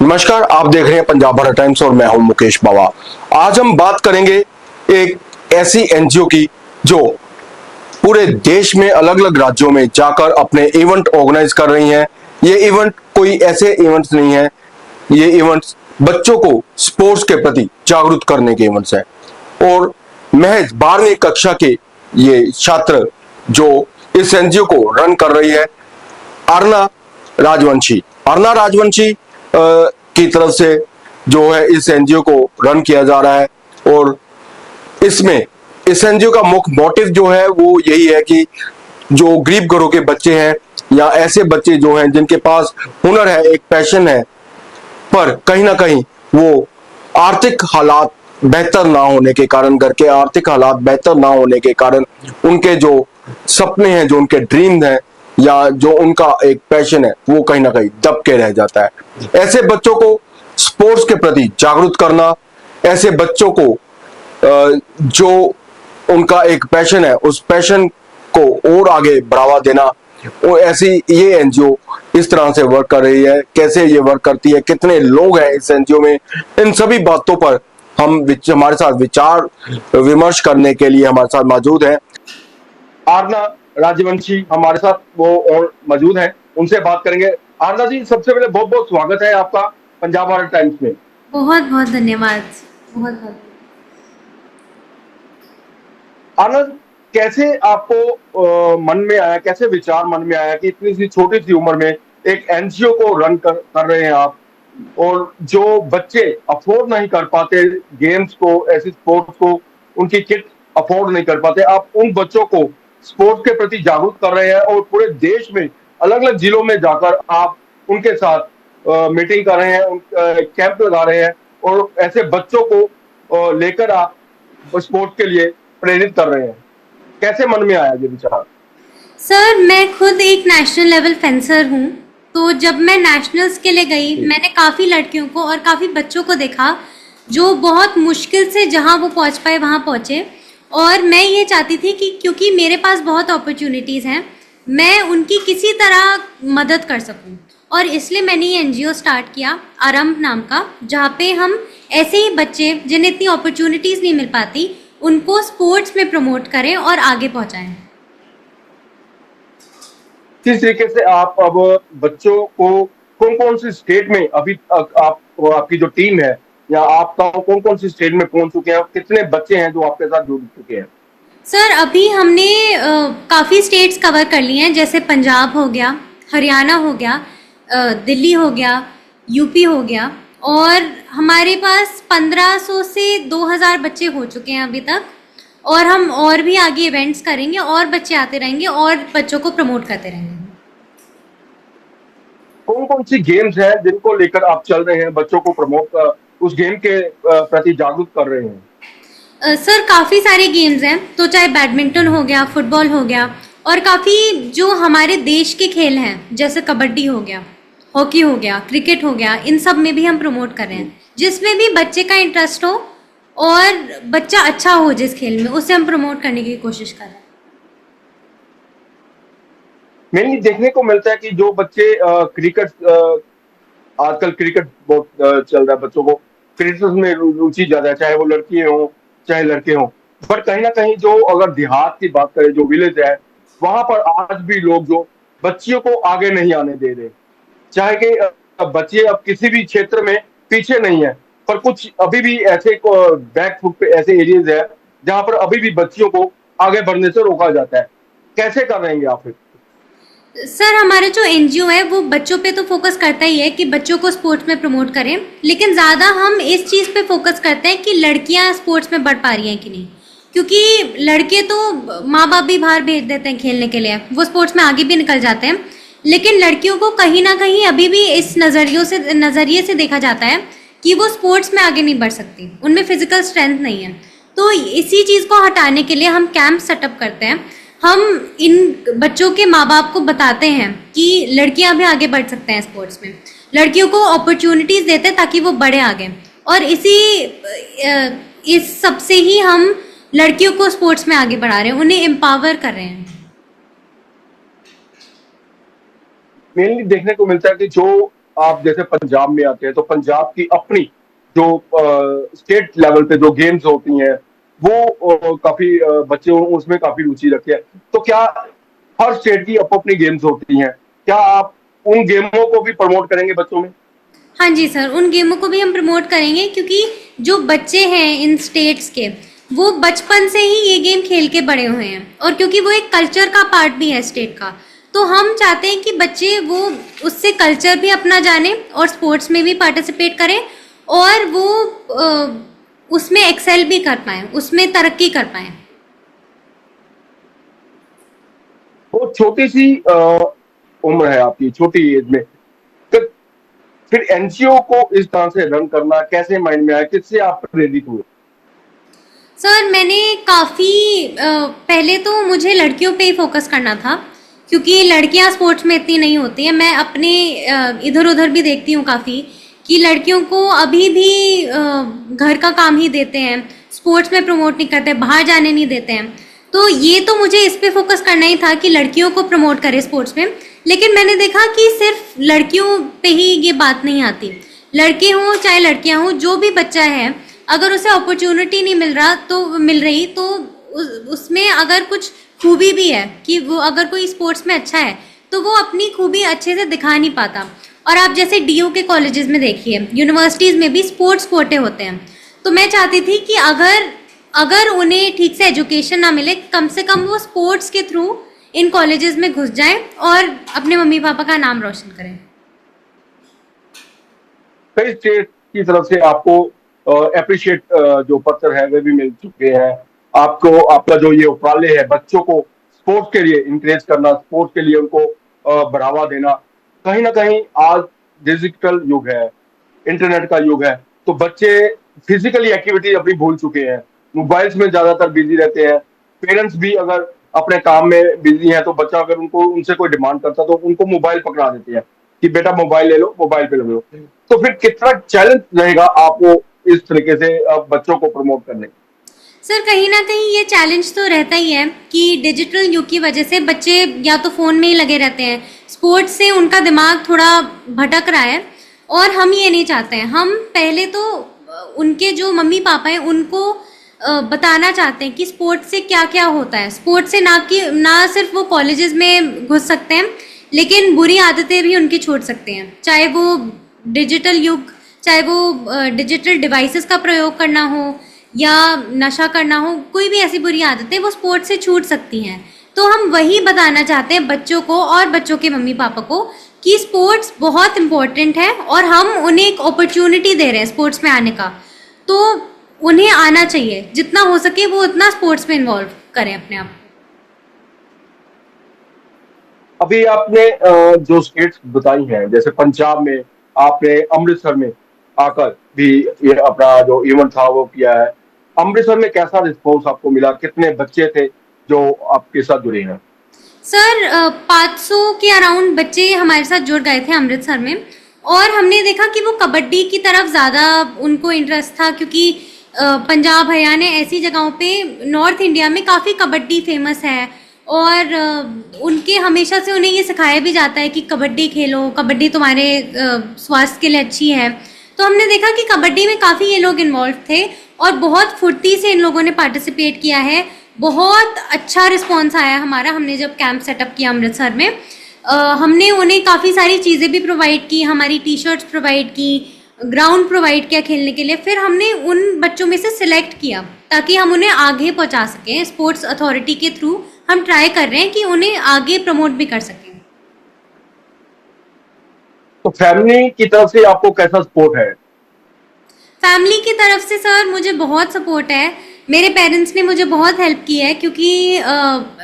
नमस्कार, आप देख रहे हैं पंजाब भारत टाइम्स और मैं हूं मुकेश बावा। आज हम बात करेंगे एक ऐसी एनजीओ की जो पूरे देश में अलग अलग राज्यों में जाकर अपने इवेंट ऑर्गेनाइज कर रही हैं। ये इवेंट कोई ऐसे इवेंट्स नहीं है, ये इवेंट्स बच्चों को स्पोर्ट्स के प्रति जागरूक करने के इवेंट्स हैं। और महज 12वीं कक्षा के ये छात्र जो इस एनजीओ को रन कर रही है, अर्ना राजवंशी की तरफ से जो है इस एनजीओ को रन किया जा रहा है। और इसमें इस एनजीओ का मुख्य मोटिव जो है वो यही है कि जो गरीब घरों के बच्चे हैं या ऐसे बच्चे जो हैं जिनके पास हुनर है, एक पैशन है, पर कहीं ना कहीं वो आर्थिक हालात बेहतर ना होने के कारण, घर के आर्थिक हालात बेहतर ना होने के कारण उनके जो सपने हैं, जो उनके ड्रीम हैं या जो उनका एक पैशन है, वो कहीं ना कहीं दब के रह जाता है। ऐसे बच्चों को स्पोर्ट्स के प्रति जागरूक करना, ऐसे बच्चों को जो उनका एक पैशन है उस पैशन को और आगे बढ़ावा देना, वो ऐसी ये एनजीओ इस तरह से वर्क कर रही है। कैसे ये वर्क करती है, कितने लोग हैं इस एनजीओ में, इन सभी बातों पर हमारे साथ विचार विमर्श करने के लिए हमारे साथ मौजूद है आरना राजवंशी। हमारे साथ वो और मौजूद हैं, उनसे बात करेंगे। आरना जी, सबसे पहले बहुत बहुत स्वागत है आपका पंजाब भारत टाइम्स में। बहुत बहुत धन्यवाद। बहुत बहुत आरना, कैसे आपको मन में आया, कैसे विचार मन में आया कि इतनी सी छोटी सी उम्र में एक एनजीओ को रन कर रहे हैं आप, और जो बच्चे अफोर्ड नहीं कर पाते गेम्स को, ऐसी स्पोर्ट्स को, उनकी किट अफोर्ड नहीं कर पाते, आप उन बच्चों को स्पोर्ट्स के प्रति जागरूक कर रहे हैं और पूरे देश में अलग अलग जिलों में जाकर आप उनके साथ मीटिंग कर रहे हैं, कैंप लगा रहे हैं और ऐसे बच्चों को लेकर आप स्पोर्ट्स के लिए प्रेरित कर रहे हैं। कैसे मन में आया ये विचार? सर, मैं खुद एक नेशनल लेवल फेंसर हूँ। तो जब मैं नेशनल्स के लिए गई, मैंने काफ़ी लड़कियों को और काफ़ी बच्चों को देखा जो बहुत मुश्किल से जहाँ वो पहुँच पाए वहाँ पहुँचे। और मैं ये चाहती थी कि क्योंकि मेरे पास बहुत अपॉर्चुनिटीज़ हैं, मैं उनकी किसी तरह मदद कर सकूं। और इसलिए मैंने ये एनजीओ स्टार्ट किया, आरंभ नाम का, जहाँ पे हम ऐसे ही बच्चे जिन्हें इतनी अपॉर्चुनिटीज़ नहीं मिल पाती, उनको स्पोर्ट्स में प्रमोट करें और आगे पहुँचाएं। किस तरीके से आप अब बच्चों को कौन कौन सी स्टेट में अभी आपकी जो टीम है या आपका कौन कौन सी स्टेट में पहुंच चुके हैं, कितने बच्चे हैं जो आपके साथ जुड़ चुके हैं? सर, अभी हमने काफ़ी स्टेट्स कवर कर लिए हैं, जैसे पंजाब हो गया, हरियाणा हो गया, दिल्ली हो गया, यूपी हो गया। और हमारे पास 1500 से 2000 बच्चे हो चुके हैं अभी तक। और हम और भी आगे इवेंट्स करेंगे और बच्चे आते रहेंगे और बच्चों को प्रमोट करते रहेंगे। कौन कौन सी गेम्स हैं जिनको लेकर आप चल रहे हैं, बच्चों को प्रमोट उस गेम के प्रति जागरूक कर रहे हैं? सर, काफ़ी सारे गेम्स हैं, तो चाहे बैडमिंटन हो गया, फुटबॉल हो गया, और काफ़ी जो हमारे देश के खेल हैं जैसे कबड्डी हो गया, हॉकी हो गया, क्रिकेट हो गया, इन सब में भी हम प्रमोट कर रहे हैं। जिसमें भी बच्चे का इंटरेस्ट हो और बच्चा अच्छा हो जिस खेल में, उसे हम प्रमोट करने की कोशिश कर रहे हैं। मेनली देखने को मिलता है कि जो बच्चे क्रिकेट, आजकल क्रिकेट बहुत चल रहा है, बच्चों को क्रिकेट में रुचि ज्यादा है, चाहे वो लड़की हो चाहे लड़के हो। बट कहीं ना कहीं जो अगर देहात की बात करें, जो विलेज है, वहां पर आज भी लोग जो बच्चियों को आगे नहीं आने दे रहे। चाहे कि बच्चे अब किसी भी क्षेत्र में पीछे नहीं है, पर कुछ अभी भी ऐसे बैक फुट पे ऐसे एरियाज है जहां पर अभी भी बच्चियों को आगे बढ़ने से रोका जाता है। कैसे कर रहे हैं आप? सर, हमारा जो एनजीओ है वो बच्चों पे तो फोकस करता ही है कि बच्चों को स्पोर्ट्स में प्रमोट करें, लेकिन ज़्यादा हम इस चीज़ पे फोकस करते हैं कि लड़कियां स्पोर्ट्स में बढ़ पा रही हैं कि नहीं। क्योंकि लड़के तो माँ बाप भी बाहर भेज देते हैं खेलने के लिए, वो स्पोर्ट्स में आगे भी निकल जाते हैं, लेकिन लड़कियों को कहीं ना कहीं अभी भी इस नज़रिए से देखा जाता है कि वो स्पोर्ट्स में आगे नहीं बढ़ सकती, उनमें फिजिकल स्ट्रेंथ नहीं है। तो इसी चीज़ को हटाने के लिए हम कैंप सेटअप करते हैं। हम इन बच्चों के माँ बाप को बताते हैं कि लड़कियां भी आगे बढ़ सकते हैं स्पोर्ट्स में, लड़कियों को अपॉर्चुनिटीज़ देते हैं ताकि वो बढ़े आगे। और इस सब से ही हम लड़कियों को स्पोर्ट्स में आगे बढ़ा रहे हैं, उन्हें एम्पावर कर रहे हैं। मेनली देखने को मिलता है कि जो आप जैसे पंजाब में आते हैं तो पंजाब की अपनी जो स्टेट लेवल पे जो गेम्स होती हैं वो काफी बच्चे उसमें काफी रुचि रखते हैं। तो क्या हर स्टेट की अपनी गेम्स होती हैं, क्या आप उन गेमों को भी प्रमोट करेंगे बच्चों में? हाँ जी सर, उन गेमों को भी हम प्रमोट करेंगे क्योंकि जो बच्चे हैं इन स्टेट्स के, वो बचपन से ही ये गेम खेल के बड़े हुए हैं और क्योंकि वो एक कल्चर का पार्ट भी है स्टेट का, तो हम चाहते हैं कि बच्चे वो उससे कल्चर भी अपना जाने और स्पोर्ट्स में भी पार्टिसिपेट करें और वो उसमें एक्सेल भी कर पाएँ, उसमें तरक्की कर पाएँ। वो छोटी सी उम्र है आपकी, छोटी एज में, तो फिर एनजीओ को इस तरह से रन करना कैसे माइंड में आया, किससे आप प्रेरित हुए? सर मैंने काफ़ी पहले तो मुझे लड़कियों पे ही फोकस करना था क्योंकि लड़कियां स्पोर्ट्स में इतनी नहीं होती हैं। मैं अपने इधर उधर भी देखती हूँ काफ़ी कि लड़कियों को अभी भी घर का काम ही देते हैं, स्पोर्ट्स में प्रमोट नहीं करते, बाहर जाने नहीं देते हैं। तो ये तो मुझे इस पे फोकस करना ही था कि लड़कियों को प्रमोट करें स्पोर्ट्स में, लेकिन मैंने देखा कि सिर्फ लड़कियों पे ही ये बात नहीं आती। लड़के हों चाहे लड़कियां हों, जो भी बच्चा है अगर उसे अपॉर्चुनिटी नहीं मिल रही तो उसमें अगर कुछ खूबी भी है कि वो अगर कोई स्पोर्ट्स में अच्छा है तो वो अपनी खूबी अच्छे से दिखा नहीं पाता। और आप जैसे डीयू के कॉलेजेस में देखिए, यूनिवर्सिटीज़ में भी स्पोर्ट्स कोटे होते हैं। तो मैं चाहती थी कि अगर अगर उन्हें ठीक से एजुकेशन ना मिले, कम से कम वो स्पोर्ट्स के थ्रू इन कॉलेजेस में घुस जाएं और अपने मम्मी पापा का नाम रोशन करें। कई स्टेट की तरफ से आपको अप्रिशिएट जो पत्र है वे भी मिल चुके हैं आपको। आपका जो ये उपराले है बच्चों को स्पोर्ट्स के लिए इंकरेज करना, स्पोर्ट्स के लिए उनको बढ़ावा देना, कहीं ना कहीं आज डिजिटल युग है, इंटरनेट का युग है, तो बच्चे फिजिकली एक्टिविटी अपनी भूल चुके हैं, मोबाइल्स में ज्यादातर बिजी रहते हैं। पेरेंट्स भी अगर अपने काम में बिजी हैं तो बच्चा अगर उनको उनसे कोई डिमांड करता तो उनको मोबाइल पकड़ा देते हैं कि बेटा मोबाइल ले लो, मोबाइल पे लगे लो। तो फिर कितना चैलेंज रहेगा आपको इस तरीके से बच्चों को प्रमोट करने? सर कहीं ना कहीं ये चैलेंज तो रहता ही है कि डिजिटल युग की वजह से बच्चे या तो फ़ोन में ही लगे रहते हैं, स्पोर्ट्स से उनका दिमाग थोड़ा भटक रहा है और हम ये नहीं चाहते हैं। हम पहले तो उनके जो मम्मी पापा हैं उनको बताना चाहते हैं कि स्पोर्ट्स से क्या क्या होता है। स्पोर्ट्स से ना सिर्फ वो कॉलेजेस में घुस सकते हैं, लेकिन बुरी आदतें भी उनकी छोड़ सकते हैं, चाहे वो डिजिटल युग, चाहे वो डिजिटल डिवाइसेस का प्रयोग करना हो या नशा करना हो, कोई भी ऐसी बुरी आदतें वो स्पोर्ट्स से छूट सकती हैं। तो हम वही बताना चाहते हैं बच्चों को और बच्चों के मम्मी पापा को कि स्पोर्ट्स बहुत इम्पोर्टेंट है और हम उन्हें एक अपॉर्चुनिटी दे रहे हैं स्पोर्ट्स में आने का, तो उन्हें आना चाहिए, जितना हो सके वो उतना स्पोर्ट्स में इन्वॉल्व करें अपने आप। अभी आपने जो स्टेट्स बताई हैं, जैसे पंजाब में, आपने अमृतसर में आकर भी ये अपना जो इवेंट था वो किया है। अमृतसर में कैसा रिस्पॉन्स आपको मिला, कितने बच्चे थे जो आपके साथ जुड़े हैं? सर 500 के अराउंड बच्चे हमारे साथ जुड़ गए थे अमृतसर में और हमने देखा कि वो कबड्डी की तरफ ज़्यादा उनको इंटरेस्ट था क्योंकि पंजाब हरियाणा ऐसी जगहों पे नॉर्थ इंडिया में काफ़ी कबड्डी फेमस है और उनके हमेशा से उन्हें ये सिखाया भी जाता है कि कबड्डी खेलो, कबड्डी तुम्हारे स्वास्थ्य के लिए अच्छी है। तो हमने देखा कि कबड्डी में काफ़ी ये लोग इन्वॉल्व थे और बहुत फुर्ती से इन लोगों ने पार्टिसिपेट किया है। बहुत अच्छा रिस्पॉन्स आया हमारा। हमने जब कैंप सेटअप किया अमृतसर में, हमने उन्हें काफ़ी सारी चीज़ें भी प्रोवाइड की, हमारी टी शर्ट्स प्रोवाइड की, ग्राउंड प्रोवाइड किया खेलने के लिए। फिर हमने उन बच्चों में से सिलेक्ट किया ताकि हम उन्हें आगे पहुंचा सकें। स्पोर्ट्स अथॉरिटी के थ्रू हम ट्राई कर रहे हैं कि उन्हें आगे प्रमोट भी कर सकें। तो फैमिली की तरफ से आपको कैसा सपोर्ट है? फैमिली की तरफ से सर मुझे बहुत सपोर्ट है। मेरे पेरेंट्स ने मुझे बहुत हेल्प की है क्योंकि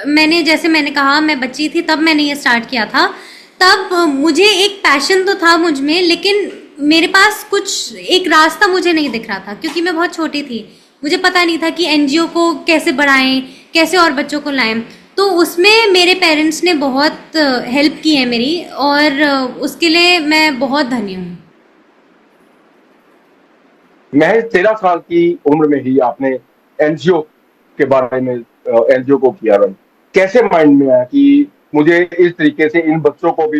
मैंने कहा मैं बच्ची थी तब मैंने ये स्टार्ट किया था। तब मुझे एक पैशन तो था मुझ में, लेकिन मेरे पास कुछ एक रास्ता मुझे नहीं दिख रहा था क्योंकि मैं बहुत छोटी थी। मुझे पता नहीं था कि एनजीओ को कैसे बढ़ाएं, कैसे और बच्चों को लाएं। तो उसमें मेरे पेरेंट्स ने बहुत हेल्प की है मेरी और उसके लिए मैं बहुत धन्य हूँ। महज 13 साल की उम्र में ही आपने एनजीओ के बारे में, एनजीओ को किया रन, कैसे माइंड में आया कि मुझे इस तरीके से इन बच्चों को भी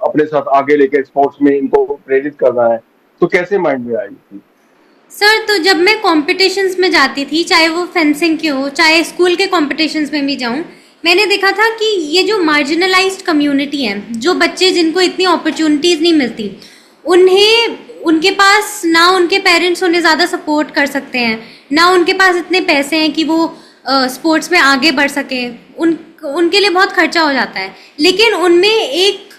अपने साथ आगे लेके स्पोर्ट्स में इनको प्रेरित करना है, तो कैसे माइंड में आई थी? सर तो जब मैं कॉम्पिटिशन्स में जाती थी, चाहे वो फेंसिंग के हो, चाहे स्कूल के कॉम्पिटिशन्स में भी जाऊं, मैंने देखा था कि ये जो मार्जिनलाइज्ड कम्युनिटी है, जो बच्चे जिनको इतनी अपॉर्चुनिटीज़ नहीं मिलती, उन्हें उनके पास ना उनके पेरेंट्स उन्हें ज़्यादा सपोर्ट कर सकते हैं, ना उनके पास इतने पैसे हैं कि वो स्पोर्ट्स में आगे बढ़ सके, उनके लिए बहुत खर्चा हो जाता है। लेकिन उनमें एक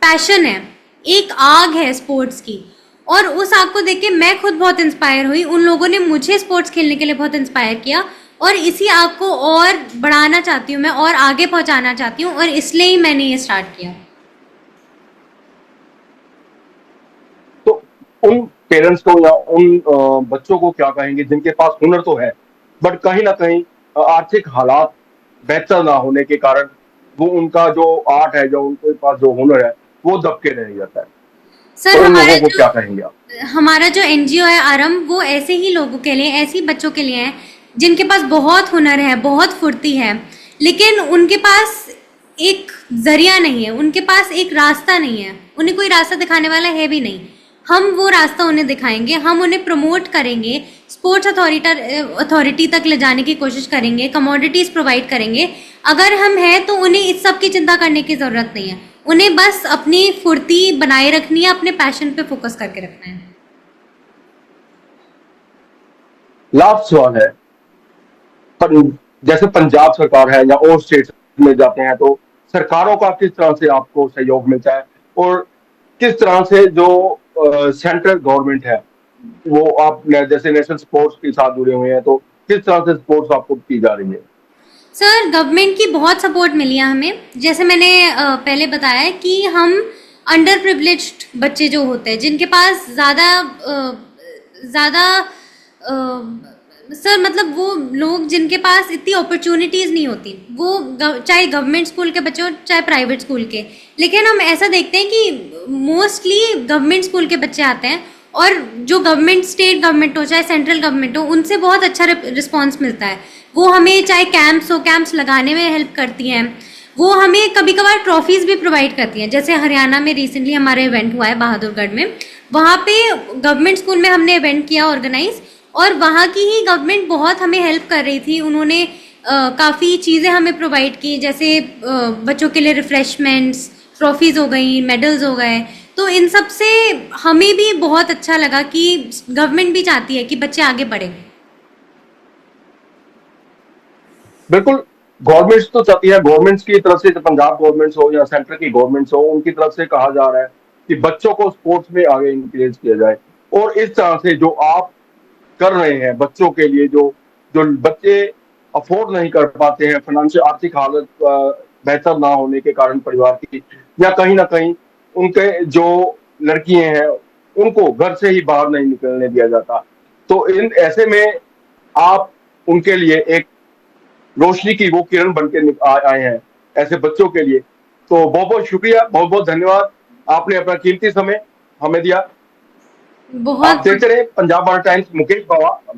पैशन है, एक आग है स्पोर्ट्स की, और उस आग को देख के मैं खुद बहुत इंस्पायर हुई। उन लोगों ने मुझे स्पोर्ट्स खेलने के लिए बहुत इंस्पायर किया, और इसी आग को और बढ़ाना चाहती हूँ मैं, और आगे पहुँचाना चाहती हूँ, और इसलिए ही मैंने ये स्टार्ट किया। तो उन पेरेंट्स को या उन बच्चों को क्या कहेंगे जिनके पास हुनर तो है, बट कहीं ना कहीं आर्थिक हालात बेहतर ना होने के कारण वो उनका जो आर्ट है, जो उनके पास जो हुनर है, वो दबके रह जाता है, सर तो उन लोगों को क्या कहेंगे आप? हमारा जो एनजीओ है आरंभ, वो ऐसे ही लोगों के लिए, ऐसे ही बच्चों के लिए है जिनके पास बहुत हुनर है, बहुत फुर्ती है, लेकिन उनके पास एक जरिया नहीं है, उनके पास एक रास्ता नहीं है, उन्हें कोई रास्ता दिखाने वाला है भी नहीं। हम वो रास्ता उन्हें दिखाएंगे, हम उन्हें प्रमोट करेंगे, स्पोर्ट्स अथॉरिटी तक ले जाने की कोशिश करेंगे, कमोडिटीज़ प्रोवाइड करेंगे। अगर हम हैं तो उन्हें इस सब की चिंता करने की ज़रूरत नहीं है, उन्हें बस अपनी फुर्ती बनाए रखनी है, अपने पैशन पे फोकस करके रखना है। लास्ट सवाल है, पर जैसे पंजाब सरकार है या और स्टेट में जाते हैं, तो सरकारों का किस तरह से आपको सहयोग मिलता है, और किस तरह से जो सेंट्रल गवर्नमेंट है वो आप जैसे नेशनल स्पोर्ट्स के साथ जुड़े हुए हैं, तो किस तरह से स्पोर्ट्स आपको की जा रही है? सर गवर्नमेंट की बहुत सपोर्ट मिली है हमें। जैसे मैंने पहले बताया है कि हम अंडर प्रिविलेज्ड बच्चे जो होते हैं, जिनके पास ज़्यादा सर मतलब वो लोग जिनके पास इतनी अपॉर्चुनिटीज़ नहीं होती, वो चाहे गवर्नमेंट स्कूल के बच्चे हो चाहे प्राइवेट स्कूल के, लेकिन हम ऐसा देखते हैं कि मोस्टली गवर्नमेंट स्कूल के बच्चे आते हैं, और जो गवर्नमेंट, स्टेट गवर्नमेंट हो चाहे सेंट्रल गवर्नमेंट हो, उनसे बहुत अच्छा रिस्पॉन्स मिलता है। वो हमें चाहे कैंप्स लगाने में हेल्प करती हैं, वो हमें कभी कभार ट्रॉफीज़ भी प्रोवाइड करती हैं। जैसे हरियाणा में रिसेंटली हमारा इवेंट हुआ है बहादुरगढ़ में, वहाँ पे गवर्नमेंट स्कूल में हमने इवेंट किया ऑर्गेनाइज, और वहाँ की ही गवर्नमेंट बहुत हमें हेल्प कर रही थी। उन्होंने काफ़ी चीज़ें हमें प्रोवाइड की, जैसे बच्चों के लिए रिफ्रेशमेंट्स, ट्रॉफीज़ हो गई, मेडल्स हो गए। तो इन सब से हमें भी बहुत अच्छा लगा कि गवर्नमेंट भी चाहती है कि बच्चे आगे बढ़े। बिल्कुल, गवर्नमेंट्स तो चाहती है, गवर्नमेंट्स की तरफ से, पंजाब गवर्नमेंट्स हो या सेंटर की गवर्नमेंट्स हो, उनकी तरफ से कहा जा रहा है कि बच्चों को स्पोर्ट्स में आगे इंकरेज किया जाए। और इस तरह से जो आप कर रहे हैं बच्चों के लिए, जो जो बच्चे अफोर्ड नहीं कर पाते हैं, फाइनेंशियल आर्थिक हालत बेहतर ना होने के कारण परिवार की, या कहीं ना कहीं उनके जो लड़कियां हैं उनको घर से ही बाहर नहीं निकलने दिया जाता, तो इन ऐसे में आप उनके लिए एक रोशनी की वो किरण बन के आए हैं ऐसे बच्चों के लिए। तो बहुत बहुत शुक्रिया, बहुत बहुत धन्यवाद, आपने अपना कीमती समय हमें दिया। आप बहुत देखते रहे पंजाब टाइम्स। मुकेश बावा।